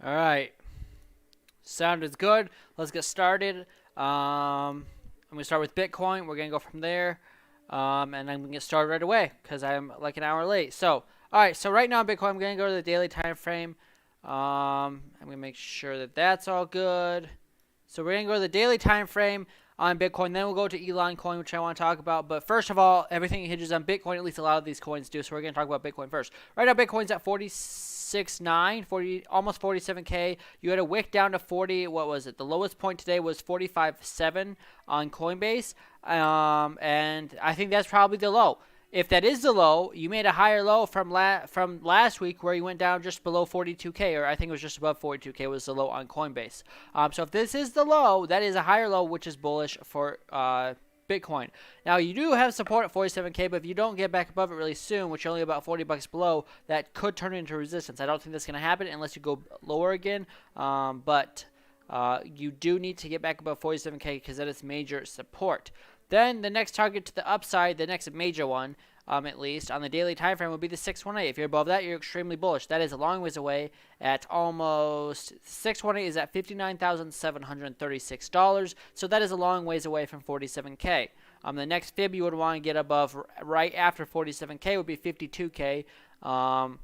All right. Sound is good. Let's get started. I'm going to start with Bitcoin. We're going to go from there. And I'm going to get started right away because I'm like an hour late. So, all right. So, right now on Bitcoin, I'm going to go to the daily time frame. I'm going to make sure that that's all good. So, we're going to go to the daily time frame on Bitcoin. Then we'll go to ElonCoin, which I want to talk about. But first of all, everything hinges on Bitcoin. At least a lot of these coins do. So, we're going to talk about Bitcoin first. Right now, Bitcoin's at 46.9, 40, almost 47K. You had a wick down to 40. What was it? The lowest point today was 45.7 on Coinbase. And I think that's probably the low. If that is the low, you made a higher low from last week where you went down just below 42K, or I think it was just above 42K was the low on Coinbase. So if this is the low, that is a higher low, which is bullish for Bitcoin. Now you do have support at 47K, but if you don't get back above it really soon, which is only about 40 bucks below, that could turn into resistance. I don't think that's going to happen unless you go lower again. But you do need to get back above 47K because that is major support. Then the next target to the upside, the next major one, at least on the daily time frame, would be the 618. If you're above that, you're extremely bullish. That is a long ways away. At almost 618 is at $59,736. So that is a long ways away from 47K. The next fib you would want to get above right after 47K would be 52K. And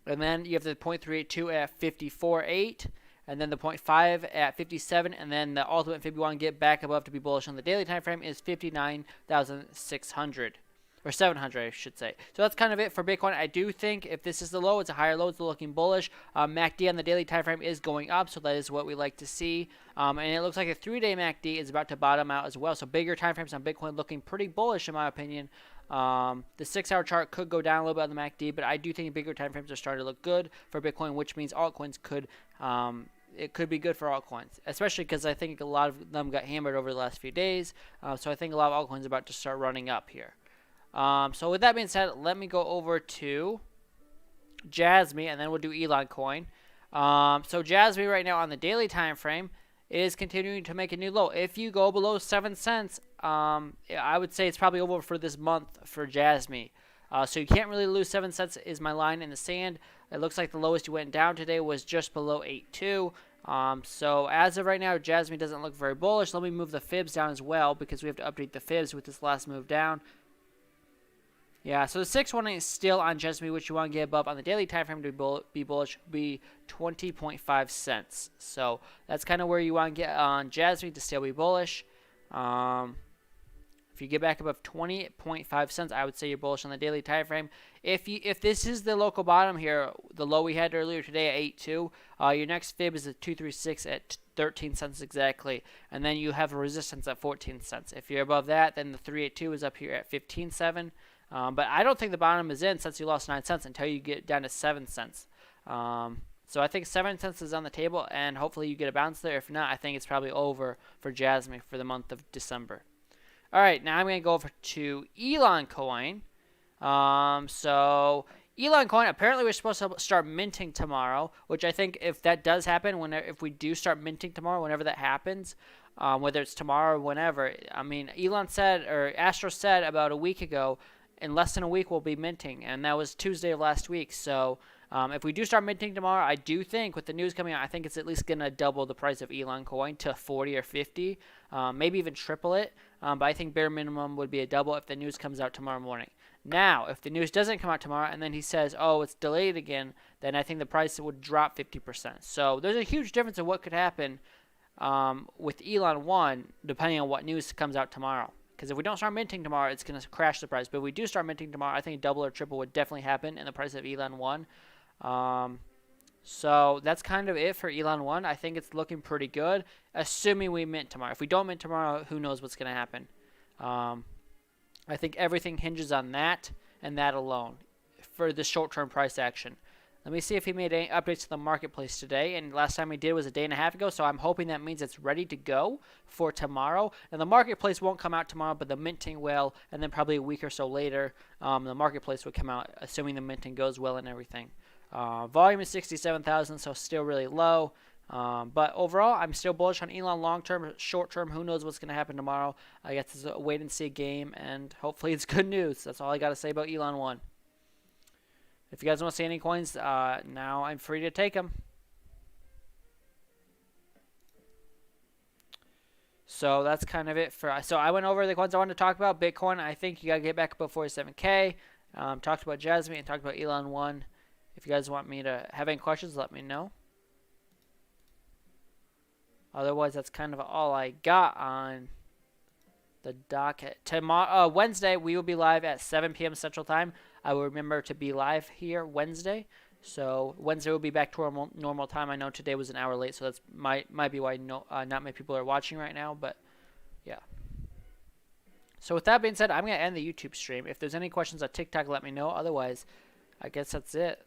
then you have the 0.382 at 54.8. And then the 0.5 at 57, and then the ultimate fib you want to get back above to be bullish on the daily time frame is 59,600 or 700, I should say. So that's kind of it for Bitcoin. I do think if this is the low, it's a higher low. It's looking bullish. MACD on the daily time frame is going up, so that is what we like to see. And it looks like the 3-day MACD is about to bottom out as well. So bigger time frames on Bitcoin looking pretty bullish in my opinion. The 6-hour chart could go down a little bit on the MACD, but I do think bigger time frames are starting to look good for Bitcoin, which means altcoins could it could be good for altcoins, especially because I think a lot of them got hammered over the last few days. So I think a lot of altcoins are about to start running up here. So with that being said, let me go over to Jasmy, and then we'll do ElonCoin. So Jasmy right now on the daily time frame is continuing to make a new low. If you go below 7 cents, I would say it's probably over for this month for Jasmy. So you can't really lose 7 cents is my line in the sand. It looks like the lowest you went down today was just below 8.2. So as of right now, Jasmy doesn't look very bullish. Let me move the fibs down as well because we have to update the fibs with this last move down. Yeah, so the 618 is still on Jasmy, which you want to get above on the daily time frame to be bullish, be 20.5 cents. So that's kind of where you want to get on Jasmy to still be bullish. If you get back above 20.5 cents, I would say you're bullish on the daily time frame. If this is the local bottom here, the low we had earlier today at 8.2, your next fib is at 236 at 13 cents exactly, and then you have a resistance at 14 cents. If you're above that, then the 382 is up here at 15.7. But I don't think the bottom is in since you lost 9 cents until you get down to 7 cents. So I think 7 cents is on the table, and hopefully you get a bounce there. If not, I think it's probably over for Jasmy for the month of December. All right, now I'm going to go over to ElonCoin. So ElonCoin, apparently we're supposed to start minting tomorrow, which I think if that does happen, if we do start minting tomorrow, whenever that happens, whether it's tomorrow or whenever, I mean, Elon said, or Astro said about a week ago, in less than a week we'll be minting, and that was Tuesday of last week. So if we do start minting tomorrow, I do think with the news coming out, I think it's at least going to double the price of ElonCoin to 40 or 50, maybe even triple it. But I think bare minimum would be a double if the news comes out tomorrow morning. Now, if the news doesn't come out tomorrow and then he says, oh, it's delayed again, then I think the price would drop 50%. So there's a huge difference in what could happen with ElonOne depending on what news comes out tomorrow. Because if we don't start minting tomorrow, it's going to crash the price. But if we do start minting tomorrow, I think a double or triple would definitely happen in the price of ElonOne. So that's kind of it for ElonOne. I think it's looking pretty good, assuming we mint tomorrow. If we don't mint tomorrow, who knows what's going to happen. I think everything hinges on that and that alone for the short-term price action. Let me see if he made any updates to the marketplace today. And last time he did was a day and a half ago, so I'm hoping that means it's ready to go for tomorrow. And the marketplace won't come out tomorrow, but the minting will. And then probably a week or so later, the marketplace will come out, assuming the minting goes well and everything. Volume is 67,000, so still really low. But overall, I'm still bullish on Elon long-term. Short-term, who knows what's going to happen tomorrow. I guess it's a wait-and-see game, and hopefully it's good news. That's all I got to say about ElonOne. If you guys want to see any coins, now I'm free to take them. So that's kind of it for. So I went over the ones I wanted to talk about. Bitcoin, I think you gotta get back above 47K. Talked about Jasmine and talked about ElonOne. If you guys want me to have any questions, let me know. Otherwise, that's kind of all I got on the docket. Tomorrow, Wednesday, we will be live at 7 p.m. Central Time. I will remember to be live here Wednesday. So Wednesday will be back to normal time. I know today was an hour late, so that's might be why not many people are watching right now. But yeah. So with that being said, I'm gonna end the YouTube stream. If there's any questions on TikTok, let me know. Otherwise, I guess that's it.